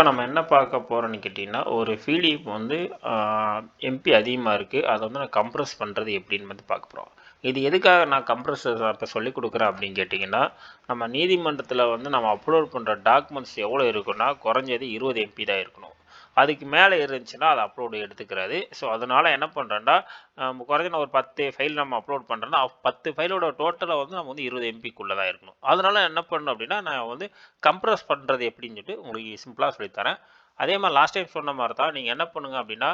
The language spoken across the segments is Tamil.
இப்போ நம்ம என்ன பார்க்க போகிறோம்னு கேட்டிங்கன்னா, ஒரு பிடிஎஃப் வந்து எம்பி அதிகமாக இருக்குது. அதை வந்து நான் கம்ப்ரஸ் பண்ணுறது எப்படின்னு வந்து பார்க்க போகிறோம். இது எதுக்காக நான் கம்ப்ரஸ் இப்போ சொல்லிக் கொடுக்குறேன் அப்படின்னு கேட்டிங்கன்னா, நம்ம நீதிமன்றத்தில் வந்து நம்ம அப்லோட் பண்ணுற டாக்குமெண்ட்ஸ் எவ்வளோ இருக்குன்னா, குறைஞ்சது 20 எம்பி தான் இருக்கணும். அதுக்கு மேலே இருந்துச்சுன்னா அதை அப்லோடு எடுத்துக்கிறாது. ஸோ அதனால் என்ன பண்ணுறேன்னா, குறைஞ்ச ஒரு 10 ஃபைல் நம்ம அப்லோட் பண்ணுறோன்னா 10 ஃபைலோட டோட்டலை வந்து நம்ம வந்து 20 எம்பிக்குள்ளே தான் இருக்கணும். அதனால் என்ன பண்ணணும் அப்படின்னா, நான் வந்து கம்ப்ரஸ் பண்ணுறது எப்படின்னு சொல்லிட்டு உங்களுக்கு சிம்பிளாக சொல்லித்தரேன். அதே மாதிரி லாஸ்ட் டைம் சொன்ன மாதிரி தான் நீங்கள் என்ன பண்ணுங்க அப்படின்னா,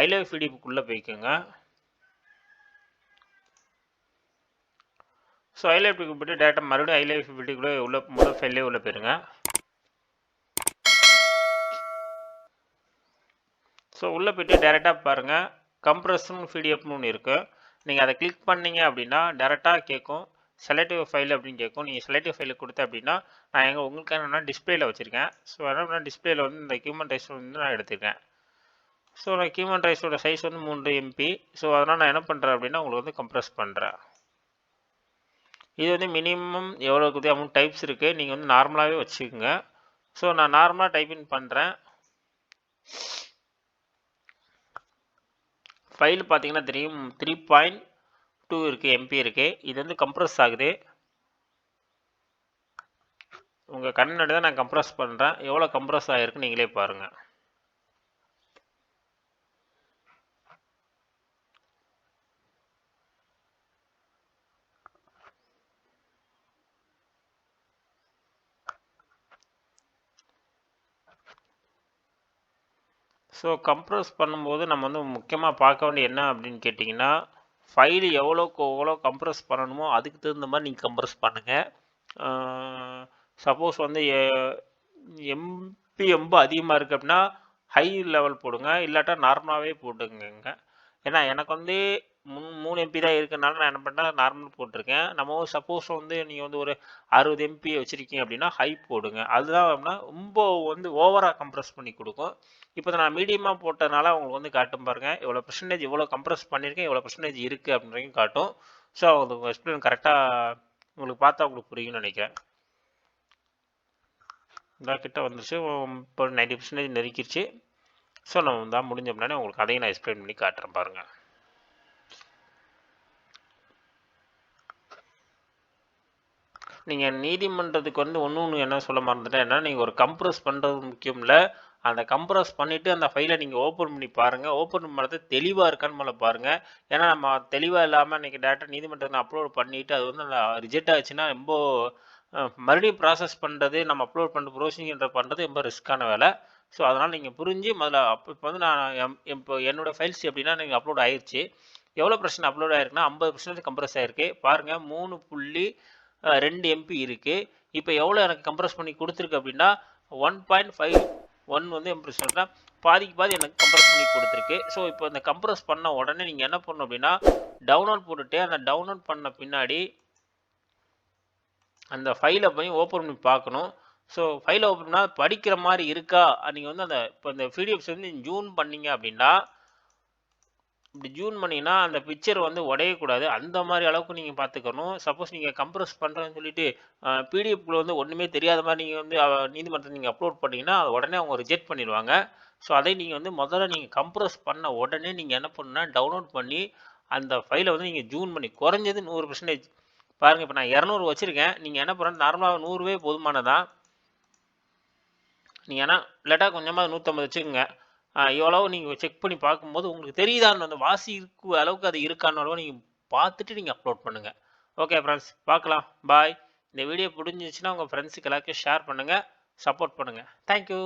ஐலைவ் பிடிஎஃப்க்குள்ளே போய்க்குங்க. ஸோ ஐலைவ் பிடிஎஃப் போய்ட்டு டேட்டா மறுபடியும் ஐலைவ் பிடிஎஃப்குள்ளே உள்ள முதல் ஃபைல்லே உள்ள போயிருங்க. ஸோ உள்ளே போய்ட்டு டேரெக்டாக பாருங்கள், கம்ப்ரஷன் பிடிஎஃப்னு ஒன்று இருக்குது. நீங்கள் அதை கிளிக் பண்ணீங்க அப்படின்னா டேரெக்டாக கேட்கும் செலக்டிவ் ஃபைல் அப்படின்னு கேட்கும். நீங்கள் செலக்டிவ் ஃபைலுக்கு கொடுத்த அப்படின்னா, நான் உங்களுக்கு என்னென்னா டிஸ்பிளேயில் வச்சுருக்கேன். ஸோ என்ன டிஸ்பிளேயில் வந்து இந்த ஹியூமன் ரைட்ஸ் வந்து நான் எடுத்துருக்கேன். ஸோ நான் ஹியூமன் ரைட்ஸோட சைஸ் வந்து 3 எம்பி. ஸோ அதனால் நான் என்ன பண்ணுறேன் அப்படின்னா, உங்களுக்கு வந்து கம்ப்ரஸ் பண்ணுறேன். இது வந்து மினிமம் எவ்வளோ இருக்குது அமௌண்ட் டைப்ஸ் இருக்குது. நீங்கள் வந்து நார்மலாகவே வச்சுக்கோங்க. ஸோ நான் நார்மலாக டைப்பிங் பண்ணுறேன். ஃபைல் பார்த்தீங்கன்னா தெரியும் 3.2 இருக்குது, எம்பி இருக்குது. இது வந்து கம்ப்ரஸ் ஆகுது. உங்கள் கண்ணாடி தான் நான் கம்ப்ரஸ் பண்ணுறேன். எவ்வளோ கம்ப்ரஸ் ஆகிருக்கு நீங்களே பாருங்கள். ஸோ கம்ப்ரஸ் பண்ணும்போது நம்ம வந்து முக்கியமாக பார்க்க வேண்டிய என்ன அப்படின்னு கேட்டிங்கன்னா, ஃபைல் எவ்வளோக்கு எவ்வளோ கம்ப்ரஸ் பண்ணணுமோ அதுக்கு தகுந்த மாதிரி நீங்கள் கம்ப்ரஸ் பண்ணுங்கள். சப்போஸ் வந்து எம்பி ரொம்ப அதிகமாக இருக்குது அப்படின்னா ஹை லெவல் போடுங்க, இல்லாட்டா நார்மலாகவே போட்டுங்க. ஏன்னா எனக்கு வந்து 3 எம்பி தான் இருக்கிறனால நான் என்ன பண்ணேன், நார்மல் போட்டிருக்கேன். நம்ம சப்போஸ் வந்து நீங்கள் வந்து ஒரு 60 எம்பி வச்சுருக்கீங்க அப்படின்னா ஹை போடுங்க. அதுதான் அப்படின்னா ரொம்ப வந்து ஓவராக கம்ப்ரஸ் பண்ணி கொடுக்கும். இப்போ நான் மீடியமாக போட்டதுனால உங்களுக்கு வந்து காட்டும் பாருங்கள், எவ்வளோ பர்சன்டேஜ் எவ்வளோ கம்ப்ரஸ் பண்ணியிருக்கேன், எவ்வளோ பர்சன்டேஜ் இருக்குது அப்படின்றதையும் காட்டும். ஸோ உங்களுக்கு எக்ஸ்பிளைன் கரெக்டாக உங்களுக்கு பார்த்தா உங்களுக்கு புரியும்னு நினைக்கிறேன். இதாக கிட்ட வந்துருச்சு. இப்போ 90% நெருக்கிடுச்சு. ஸோ நம்ம தான் முடிஞ்ச முன்னாடி உங்களுக்கு அதையும் நான் எக்ஸ்பிளைன் பண்ணி காட்டுறேன் பாருங்கள். நீங்கள் நீதிமன்றத்துக்கு வந்து ஒன்று என்ன சொல்ல மறந்துட்டேன், ஏன்னா நீங்கள் ஒரு கம்ப்ரஸ் பண்ணுறது முக்கியம் இல்லை. அந்த கம்ப்ரஸ் பண்ணிவிட்டு அந்த ஃபைலை நீங்கள் ஓப்பன் பண்ணி பாருங்கள். ஓப்பன் பண்ணுறது தெளிவாக இருக்கான்னு மேலே பாருங்கள். ஏன்னா நம்ம தெளிவாக இல்லாமல் இன்றைக்கி டேட்டா நீதிமன்றத்தில் அப்லோட் பண்ணிவிட்டு அது வந்து ரிஜெக்ட் ஆச்சுன்னா ரொம்ப மறுபடியும் ப்ராசஸ் பண்ணுறது, நம்ம அப்லோட் பண்ணுற ப்ரொசீஜர் பண்ணுறது ரொம்ப ரிஸ்க்கான வேலை. ஸோ அதனால் நீங்கள் புரிஞ்சு முதல்ல இப்போ வந்து நான் இப்போ என்னோடய ஃபைல்ஸ் எப்படின்னா நீங்கள் அப்லோட் ஆயிடுச்சு. எவ்வளோ % அப்லோட் ஆகிருக்குன்னா 50% கம்ப்ரஸ் ஆகிருக்கு. பாருங்கள் 3.2 எம்பி இருக்குது. இப்போ எவ்வளோ எனக்கு கம்ப்ரஸ் பண்ணி கொடுத்துருக்கு அப்படின்னா 1.51 வந்து எம்பி பாதிக்கு எனக்கு கம்ப்ரஸ் பண்ணி கொடுத்துருக்கு. ஸோ இப்போ இந்த கம்ப்ரஸ் பண்ண உடனே நீங்கள் என்ன பண்ணணும் அப்படின்னா, டவுன்லோட் போட்டுட்டு அந்த டவுன்லோட் பண்ண பின்னாடி அந்த ஃபைலை போய் ஓப்பன் பண்ணி பார்க்கணும். ஸோ ஃபைலை ஓப்பன் பண்ணால் படிக்கிற மாதிரி இருக்கா, நீங்கள் வந்து அந்த இப்போ இந்த பிடிஎஃப்ஸ் வந்து ஜூன் பண்ணிங்க அப்படின்னா, இப்படி ஜூன் பண்ணிங்கன்னா அந்த பிக்சர் வந்து உடையக்கூடாது. அந்த மாதிரி அளவுக்கு நீங்கள் பார்த்துக்கணும். சப்போஸ் நீங்கள் கம்ப்ரஸ் பண்ணுறேன்னு சொல்லிட்டு பிடிஎஃப்குள்ளே வந்து ஒன்றுமே தெரியாத மாதிரி நீங்கள் வந்து நீதிமன்றத்தில் நீங்கள் அப்லோட் பண்ணிங்கன்னா அது உடனே அவங்க ரிஜெக்ட் பண்ணிடுவாங்க. ஸோ அதை நீங்கள் வந்து முதல்ல நீங்கள் கம்ப்ரஸ் பண்ண உடனே நீங்கள் என்ன பண்ணுன்னா, டவுன்லோட் பண்ணி அந்த ஃபைலை வந்து நீங்கள் ஜூன் பண்ணி குறைஞ்சது 100% பாருங்கள். இப்போ நான் 200 வச்சுருக்கேன். நீங்கள் என்ன பண்ணுறது, நார்மலாக 100வே போதுமானதான். நீங்கள் ஏன்னா இல்லாட்டா கொஞ்சமாக 150 வச்சுக்கோங்க. எவ்வளோ நீங்கள் செக் பண்ணி பார்க்கும்போது உங்களுக்கு தெரியுதான்னு அந்த வாசி இருக்கு அளவுக்கு அது இருக்கான்னு நீங்கள் பார்த்துட்டு நீங்கள் அப்லோட் பண்ணுங்கள். ஓகே ஃப்ரெண்ட்ஸ், பார்க்கலாம். பாய். இந்த வீடியோ பிடிச்சிச்சுன்னா உங்கள் ஃப்ரெண்ட்ஸுக்கு எல்லாருக்கும் ஷேர் பண்ணுங்கள், சப்போர்ட் பண்ணுங்கள். தேங்க்யூ.